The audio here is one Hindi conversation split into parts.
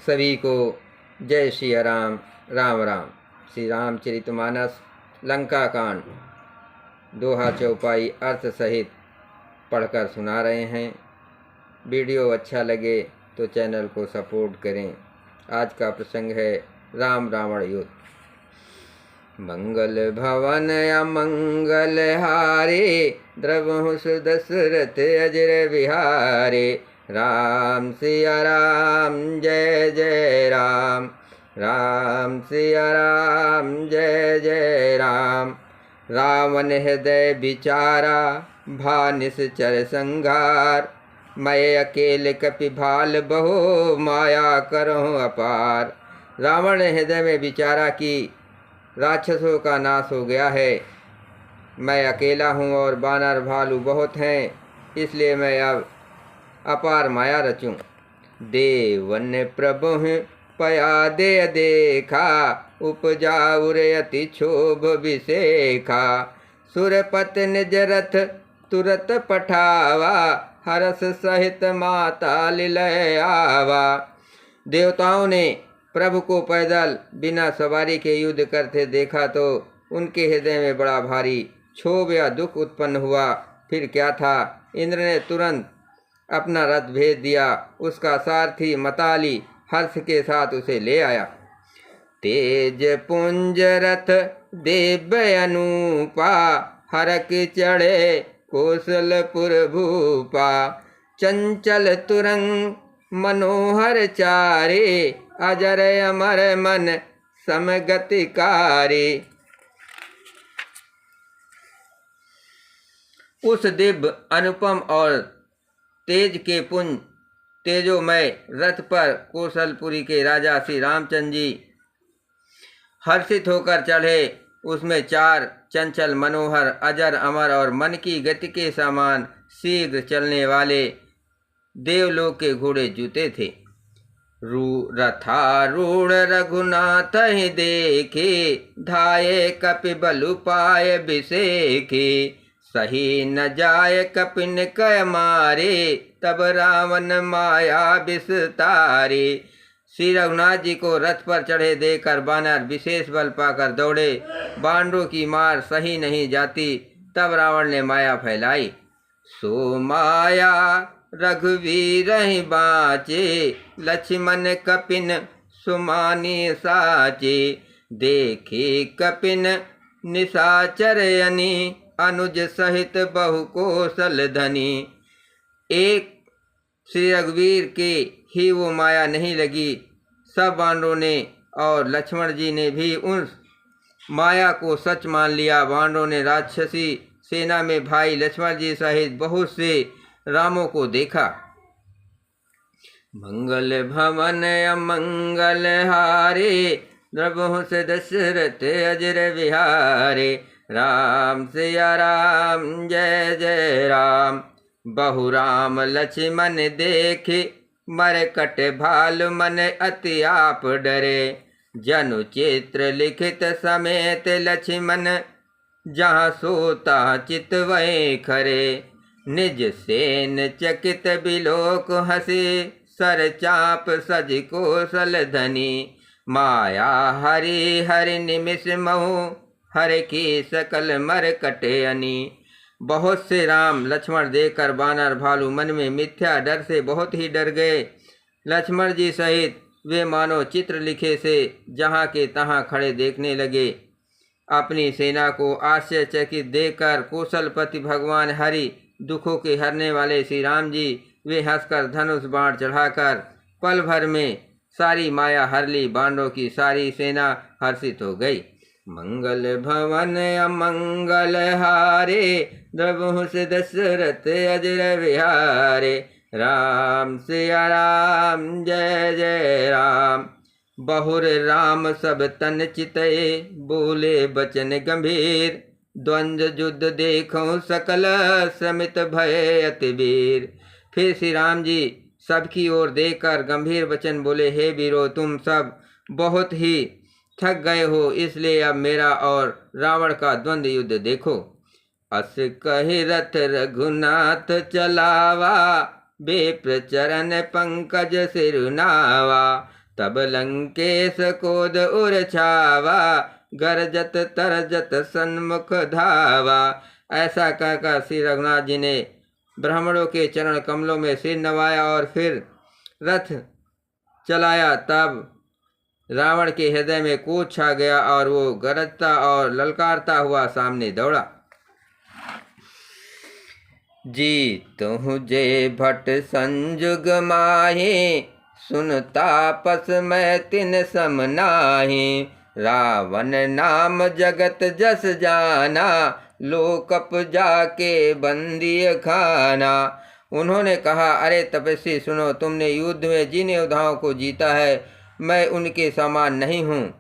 सभी को जय श्री राम। राम राम। श्री रामचरितमानस लंका कांड दोहा चौपाई अर्थ सहित पढ़कर सुना रहे हैं। वीडियो अच्छा लगे तो चैनल को सपोर्ट करें। आज का प्रसंग है राम रावण युद्ध। मंगल भवन अमंगल हारे, द्रवहु सुदशरथ अजर विहारे। राम सिया राम जय जय राम, राम सिया राम जय जय राम। रावण हृदय विचारा, भानिस चर संघार। मैं अकेले कपि भाल बहो, माया करहूँ अपार। रावण ने हृदय में विचारा कि राक्षसों का नाश हो गया है, मैं अकेला हूँ और बानर भालू बहुत हैं, इसलिए मैं अब अपार माया रचूं। देवन प्रभु पया दे देखा, उपजा उरे अति क्षोभ विशेखा। सुरपत निज रथ तुरत पठावा, हरस सहित माता लिलय आवा। देवताओं ने प्रभु को पैदल बिना सवारी के युद्ध करते देखा तो उनके हृदय में बड़ा भारी क्षोभ या दुख उत्पन्न हुआ। फिर क्या था, इंद्र ने तुरंत अपना रथ भेज दिया। उसका सारथी मताली हर्ष के साथ उसे ले आया। तेज पुंज रथ दिव्य अनूपा, हरक चढ़े कौशलपुर भूपा। चंचल तुरंग मनोहर चारे, अजर अमर मन समगतिकारी। उस दिव्य अनुपम और तेज के पुंज तेजोमय रथ पर कौशलपुरी के राजा श्री रामचंद्र जी हर्षित होकर चढ़े। उसमें 4 चंचल मनोहर अजर अमर और मन की गति के समान शीघ्र चलने वाले देवलोक के घोड़े जूते थे। रथारूढ़ रघुनाथ ही देखे, धाये कपि बलु पाय बिसेखे। सही न जाय कपिन कय मारे, तब रावण माया विस्तारे। श्री रघुनाथ जी को रथ पर चढ़े देखकर बानर विशेष बल पाकर दौड़े। बानरों की मार सही नहीं जाती, तब रावण ने माया फैलाई। सो माया रघुवीर ही बाँचे, लक्ष्मण कपिन सुमानी साचे। देखे कपिन निशाचर यनी, अनुज सहित बहु कौशल धनी। एक श्री रघुवीर के ही वो माया नहीं लगी। सब वानरों ने और लक्ष्मण जी ने भी उस माया को सच मान लिया। वानरों ने राक्षसी सेना में भाई लक्ष्मण जी सहित बहुत से रामों को देखा। मंगल भवन अमंगल हारे, द्रवहु से दशरथ अजर विहारे। राम सिया राम जय जय राम, बहु राम लक्ष्मण देखे। मरकट भालु मन अति आप डरे, जनु चित्र लिखित समेत लक्ष्मण। जहाँ सोता चित वहीं खरे, निज सेन चकित बिलोक हंसे। सर चाप सज कौशल धनी, माया हरि हरि निमिष महु। हर की सकल मर कटे अनी। बहुत से राम लक्ष्मण देखकर बानर भालू मन में मिथ्या डर से बहुत ही डर गए। लक्ष्मण जी सहित वे मानो चित्र लिखे से जहाँ के तहाँ खड़े देखने लगे। अपनी सेना को आश्चर्यचकित देखकर कौशलपति भगवान हरि, दुखों के हरने वाले श्री राम जी, वे हंसकर धनुष बाण चढ़ाकर पल भर में सारी माया हर ली। बानरों की सारी सेना हर्षित हो गई। मंगल भवन अमंगल हारे, द्रवहु से दशरथ अजर विहारे। राम सिया राम जय जय राम, बहुर राम सब तन चितये। बोले बचन गंभीर, द्वंद्व युद्ध देखो सकल समित भय अति वीर। फिर श्री राम जी सबकी ओर देखकर गंभीर वचन बोले, हे वीरो, तुम सब बहुत ही थक गए हो, इसलिए अब मेरा और रावण का द्वंद्व युद्ध देखो। अस कहि रथ रघुनाथ चलावा, बेप्रचरण पंकज सिरुनावा। तब लंकेश कोद उर छावा, गरजत तरजत सन्मुख धावा। ऐसा कहकर श्री रघुनाथ जी ने ब्राह्मणों के चरण कमलों में सिर नवाया और फिर रथ चलाया। तब रावण के हृदय में क्रोध छा गया और वो गरजता और ललकारता हुआ सामने दौड़ा। जीतहु जे भट संजुग माहि, सुन तापस मैं तिन सम नाहि। रावण नाम जगत जस जाना, लोकप जाके बंदी खाना। उन्होंने कहा, अरे तपस्वी सुनो, तुमने युद्ध में जिन योद्धाओं को जीता है मैं उनके समान नहीं हूँ।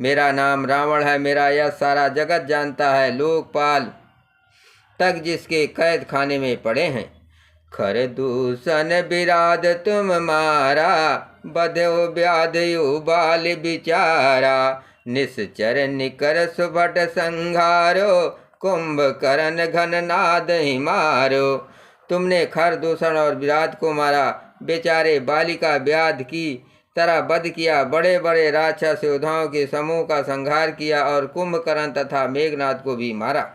मेरा नाम रावण है, मेरा यह सारा जगत जानता है। लोकपाल तक जिसके कैद खाने में पड़े हैं। खर दूषण विराध तुम मारा, बध्यो व्याधयो बाल बिचारा। निश्चर निकर सुभट संघारो, कुंभकर्ण घन नाद ही मारो। तुमने खर दूषण और विराट को मारा, बेचारे बालिका व्याध की तरह वध किया। बड़े बड़े राक्षस योद्धाओं के समूह का संहार किया और कुंभकर्ण तथा मेघनाथ को भी मारा।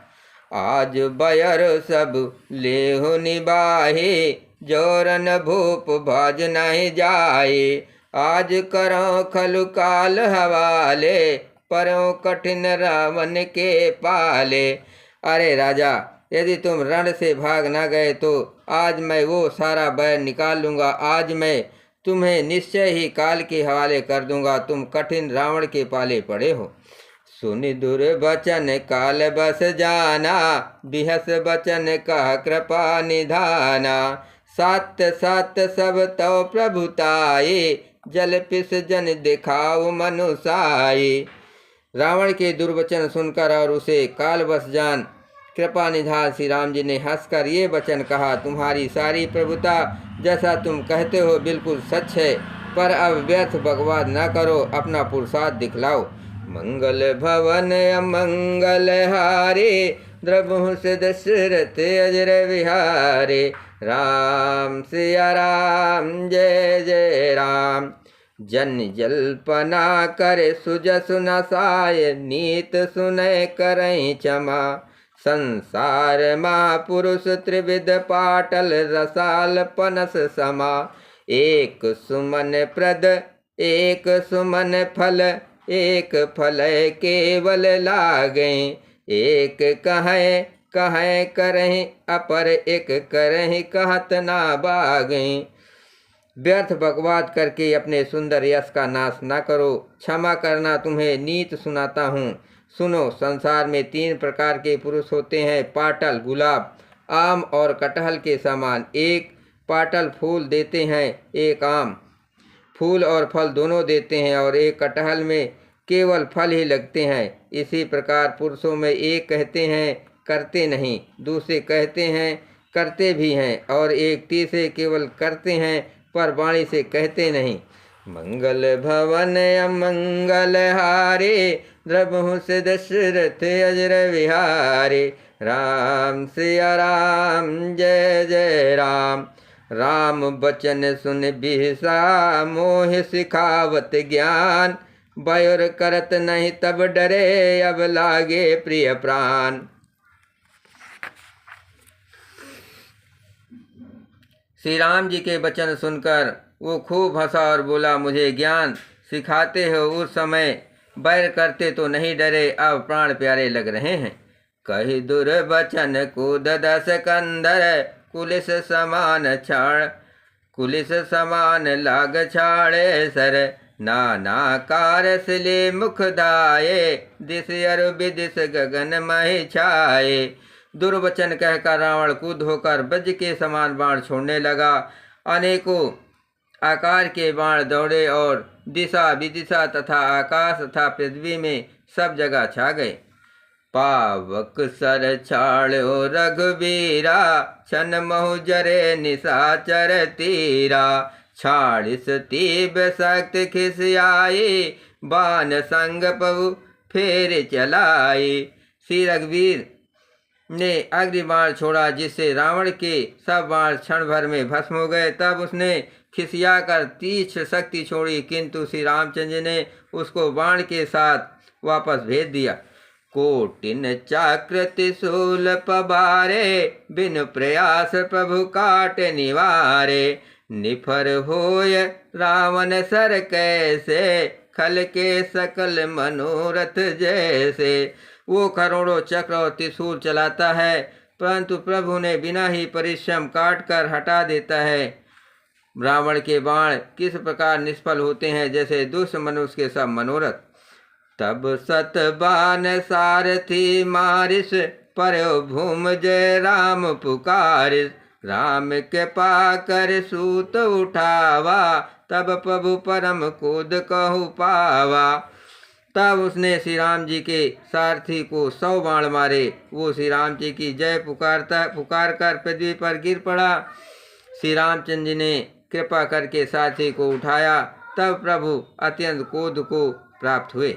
आज बयर सब लेहु निबाहे, जोरन भूप भज नहीं जाए। आज करो खलु काल हवाले, परो कठिन रावण के पाले। अरे राजा, यदि तुम रण से भाग न गए तो आज मैं वो सारा बैर निकाल लूँगा। आज मैं तुम्हें निश्चय ही काल के हवाले कर दूंगा। तुम कठिन रावण के पाले पड़े हो। सुनि दुर्वचन काल बस जाना, बिहस बचन कह कृपा निधाना। सात सात सब तव प्रभुताए, जल पिस जन दिखाओ मनुसाए। रावण के दुर्वचन सुनकर और उसे काल बस जान कृपा निधान श्री राम जी ने हंसकर ये वचन कहा, तुम्हारी सारी प्रभुता जैसा तुम कहते हो बिल्कुल सच है, पर अब व्यर्थ बकवाद न करो, अपना पुरुषार्थ दिखलाओ। मंगल भवन अमंगल हारे, द्रवहु से दशरथ अजर विहारे। राम सिया राम जय जय राम। जन जल्पना करे सुजसु नसाय, नीत सुनय करई क्षमा। संसार मा पुरुष त्रिविध पाटल, रसाल पनस समा। एक सुमन प्रद एक सुमन फल, एक फल केवल लागे। एक कहें कहें करहीं, अपर एक करहीं कहत ना बागे। व्यर्थ बकवाद करके अपने सुंदर यश का नाश न करो। क्षमा करना, तुम्हें नीत सुनाता हूँ। सुनो, संसार में 3 प्रकार के पुरुष होते हैं, पाटल गुलाब आम और कटहल के समान। एक पाटल फूल देते हैं, एक आम फूल और फल दोनों देते हैं, और एक कटहल में केवल फल ही लगते हैं। इसी प्रकार पुरुषों में एक कहते हैं करते नहीं, दूसरे कहते हैं करते भी हैं, और एक तीसरे केवल करते हैं पर वाणी से कहते नहीं। मंगल भवन अमंगल हारे, द्रवहु से दशरथ अजर विहारे। राम सिया राम जय जय राम। राम बचन सुन बिहसा, मोह सिखावत ज्ञान। बयुर करत नहीं तब डरे, अब लागे प्रिय प्राण। श्री राम जी के वचन सुनकर वो खूब हंसा और बोला, मुझे ज्ञान सिखाते हो, उस समय बैर करते तो नहीं डरे, अब प्राण प्यारे लग रहे हैं। कही दुर्वचन कूद दस कंदर, कुलिस समान छाड़ कुलिस समान लाग छाड़े सर। नाना कारसले मुख दाये, दिस अरु विदिस गगन महि छाये। दुर्वचन कहकर रावण कूद होकर वज्र के समान बाण छोड़ने लगा। अनेकों आकार के बाण दौड़े और दिशा विदिशा तथा आकाश तथा पृथ्वी में सब जगह छा गए। पावक सर छाड़ो रघुबीरा, छन महु जरे निशाचर तीरा। छाड़िस तीब शक्ति खिसियाई, बाण संग पहु फेर चलाई। श्री रघुवीर ने अग्नि बाण छोड़ा, जिससे रावण के सब बाण क्षण भर में भस्म हो गए। तब उसने खिसिया कर तीक्ष्ण शक्ति छोड़ी, किंतु श्री रामचंद्र जी ने उसको बाण के साथ वापस भेज दिया। कोटिन चक्र त्रिशूल पबारे, बिन प्रयास प्रभु काट निवारे। निफर होय रावण सर कैसे, खल के सकल मनोरथ जैसे। वो करोड़ों चक्र और त्रिशूल चलाता है, परंतु प्रभु ने बिना ही परिश्रम काट कर हटा देता है। रावण के बाण किस प्रकार निष्फल होते हैं, जैसे दुष्ट मनुष्य के सब मनोरथ। तब सत बान सारथी मारिस, पर्यो भूम जय राम पुकारिस। राम के पाकर सूत उठावा, तब प्रभु परम कूद कहु पावा। तब उसने श्री राम जी के सारथी को 100 बाण मारे। वो श्री राम जी की जय पुकार कर पृथ्वी पर गिर पड़ा। श्री रामचंद्र जी ने कृपा करके सारथी को उठाया, तब प्रभु अत्यंत क्रोध को प्राप्त हुए।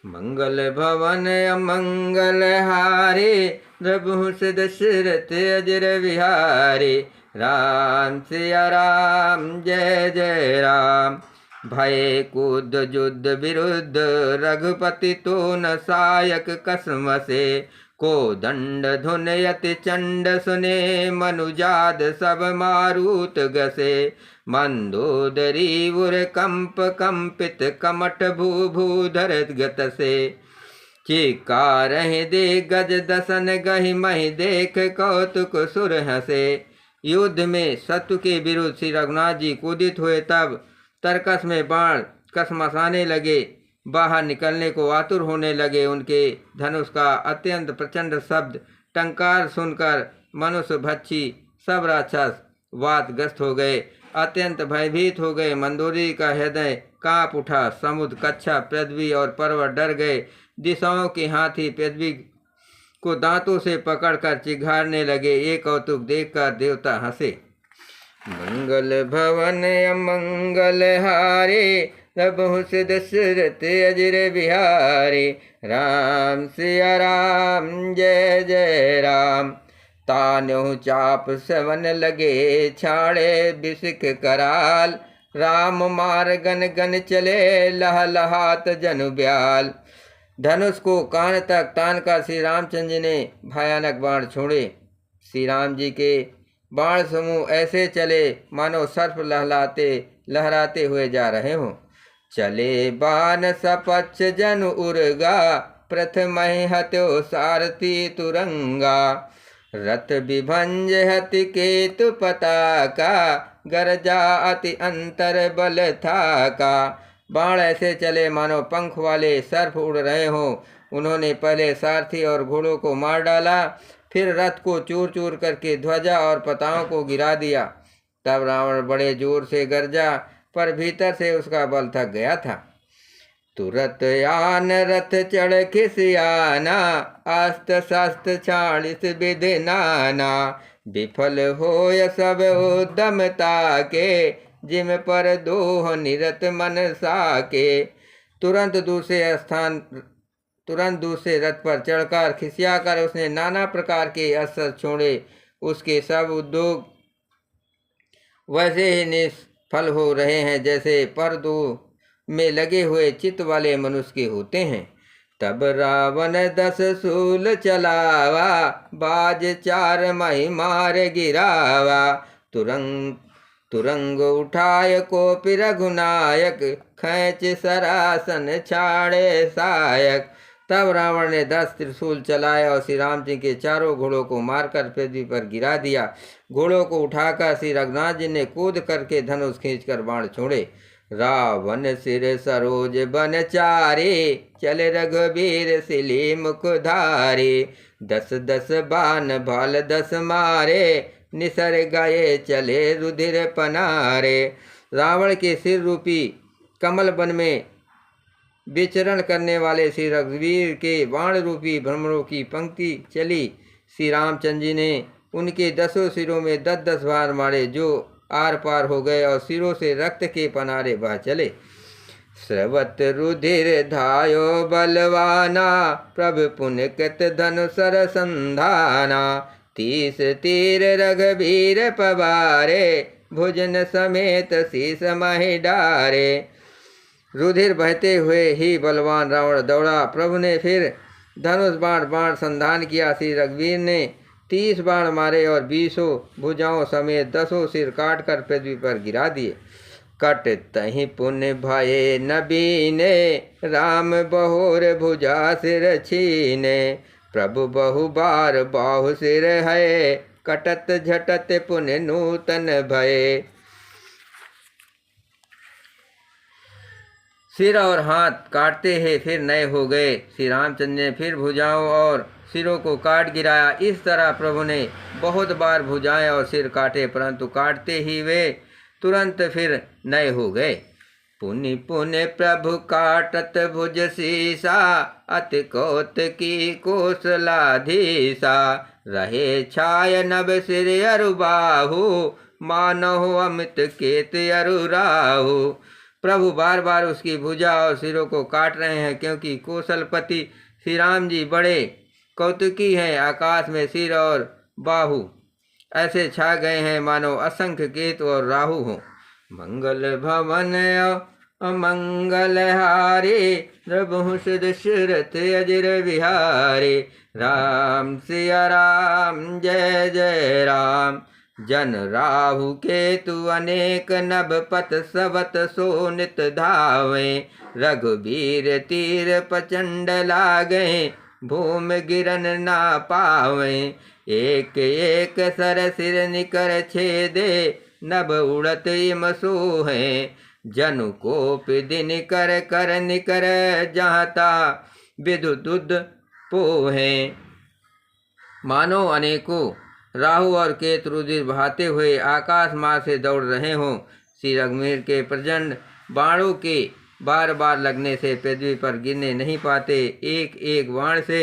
मंगल भवन अमंगल हारे, द्रबहुस दशरथ अजर विहारे। राम सिया राम जय जय राम। भय कुद युद्ध विरुद्ध, रघुपति तो न सायक कसम से। को दंड धुन यति चंड सुने, मनुजाद सब मारुत गसे। मंदोदरी उर कंप कंपित, कमठ भू भूधर गत से। चिकार दे गज दसन, गहि महि देख कौतुक सुर हसे। युद्ध में शत्रु के विरुद्ध श्री रघुनाथ जी कूदित हुए, तब तरकस में बाण कसमसाने लगे, बाहर निकलने को आतुर होने लगे। उनके धनुष का अत्यंत प्रचंड शब्द टंकार सुनकर मनुष्य भक्षी सब राक्षस वातग्रस्त हो गए, अत्यंत भयभीत हो गए। मंदोदरी का हृदय कांप उठा, समुद्र, कच्छा, पृथ्वी और पर्वत डर गए। दिशाओं के हाथी पृथ्वी को दांतों से पकड़कर चिघाड़ने लगे। ये कौतुक देखकर देवता हंसे। मंगल भवन अमंगल हारे, प्रभु दशरथ अजर बिहारे। राम सिया राम जय जय राम। तान्यो चाप सवन लगे, छाड़े बिसिक कराल। राम मार गन गन चले, लह लहात जनु ब्याल। धनुष को कान तक तान कर श्री रामचंद्र जी ने भयानक बाण छोड़े। श्री राम जी के बाण समूह ऐसे चले मानो सर्प लहराते हुए जा रहे हों। चले बाण सपक्ष जन उर्गा, प्रथम हत्यो सारथी तुरंगा। रथ विभंज हति केतु पताका, गरजा अति अंतर बल थाका। बाण ऐसे चले मानो पंख वाले सर्प उड़ रहे हों। उन्होंने पहले सारथी और घोड़ों को मार डाला, फिर रथ को चूर चूर करके ध्वजा और पताओं को गिरा दिया। तब रावण बड़े जोर से गरजा, पर भीतर से उसका बल थक गया था। तुरत आन रथ चढ़ खिसियाना, अस्त्र शस्त्र छाड़िस विधि नाना। विफल होय सब उद्यम ताके, जिम पर दोह निरत मन साके। तुरंत दूसरे रथ पर चढ़कर खिसियाकर उसने नाना प्रकार के अस्त्र छोड़े। उसके सब उद्योग वैसे ही निष्फल हो रहे हैं, जैसे परदू में लगे हुए चित्त वाले मनुष्य के होते हैं। तब रावण 10 शूल चलावा, बाज 4 मही मार गिरावा। तुरंग उठाय कोपि रघुनायक, खैच सरासन छाड़े सायक। तब रावण ने 10 त्रिशूल चलाए और श्री राम जी के चारों घोड़ों को मारकर पृथ्वी पर गिरा दिया। घोड़ों को उठाकर श्री रघुनाथ जी ने कूद करके धनुष खींचकर बाण छोड़े। रावण सिर सरोज बन चारे, चले रघुबीर सिली मुख धारे। 10 बाण भाल 10 मारे, निसर गए चले रुधिर पनारे। रावण के सिर रूपी कमल वन में विचरण करने वाले श्री रघुवीर के बाण रूपी भ्रमरों की पंक्ति चली। श्री रामचंद्र जी ने उनके 10 सिरों में 10 बार मारे, जो आर पार हो गए और सिरों से रक्त के पनारे बह चले। स्रवत रुधिर धायो बलवाना, प्रभु पुण्य कृत धनुसर संधाना। 30 तीर रघुबीर पवारे, भुजन समेत शीस महि डारे। रुधिर बहते हुए ही बलवान रावण दौड़ा। प्रभु ने फिर धनुष बाण संधान किया। श्री रघुवीर ने 30 बाण मारे और 20 भुजाओं समेत 10 सिर काट कर पृथ्वी पर गिरा दिए। कट तहि पुण्य भये नबीने, राम बहुर भुजा सिर छीने। प्रभु बहु बार बाहु सिर है, कटत झटत पुण्य नूतन भये। सिर और हाथ काटते ही फिर नए हो गए। श्री रामचंद्र ने फिर भुजाओं और सिरों को काट गिराया। इस तरह प्रभु ने बहुत बार भुजाएं और सिर काटे, परंतु काटते ही वे तुरंत फिर नए हो गए। पुनि पुनि प्रभु काटत भुज सीसा, अति कौतुकी कौशलाधीसा। रहे छाय नभ सिर अरु बाहु, मानहु अमित केत अरु राहु। प्रभु बार बार उसकी भुजा और सिरों को काट रहे हैं, क्योंकि कौशलपति श्री राम जी बड़े कौतुकी हैं। आकाश में सिर और बाहु ऐसे छा गए हैं मानो असंख्य केतु और राहु हो। मंगल भवन अमंगल हारे, द्रबहु दशरथ अजर विहारे। राम सिया राम जय जय राम, जन राहु केतु अनेक नभ पत सबत सो नित धावे। रघुबीर तीर प्रचंड लागे, भूमि गिरन ना पावे। एक एक सर सिर निकर छेदे, नभ उड़त इम सोहे। जनु कोप दिन कर कर निकर, जहता विदुत पोहे। मानो अनेकों राहु और केतु रुधिर बहाते हुए आकाश मार्ग से दौड़ रहे हों। श्री रघुवीर के प्रचंड बाणों के बार बार लगने से पृथ्वी पर गिरने नहीं पाते। एक एक बाण से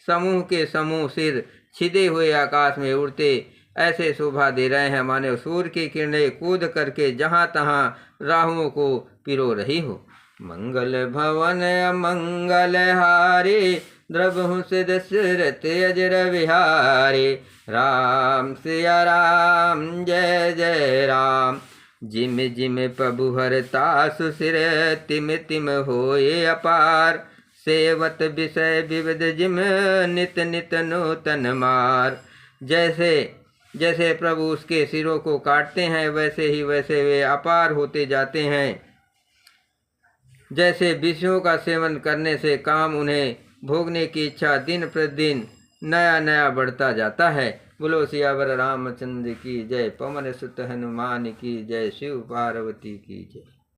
समूह के समूह सिर छिदे हुए आकाश में उड़ते ऐसे शोभा दे रहे हैं, मानो सूर्य की किरणें कूद करके जहाँ तहाँ राहुओं को पिरो रही हो। मंगल भवन अमंगल हारे, द्रबहु दशरथ अजर विहारे। राम सिया राम जय जय राम, जिम जिम प्रभु हरतासु सिर, तिम तिम होए अपार। सेवत विषय विविध जिम, नित नित नूतन मार। जैसे जैसे प्रभु उसके सिरों को काटते हैं, वैसे वे अपार होते जाते हैं। जैसे विषयों का सेवन करने से काम उन्हें भोगने की इच्छा दिन प्रतिदिन नया नया बढ़ता जाता है। बोलो सियावर रामचंद्र की जय, पवन सुत हनुमान की जय, शिव पार्वती की जय।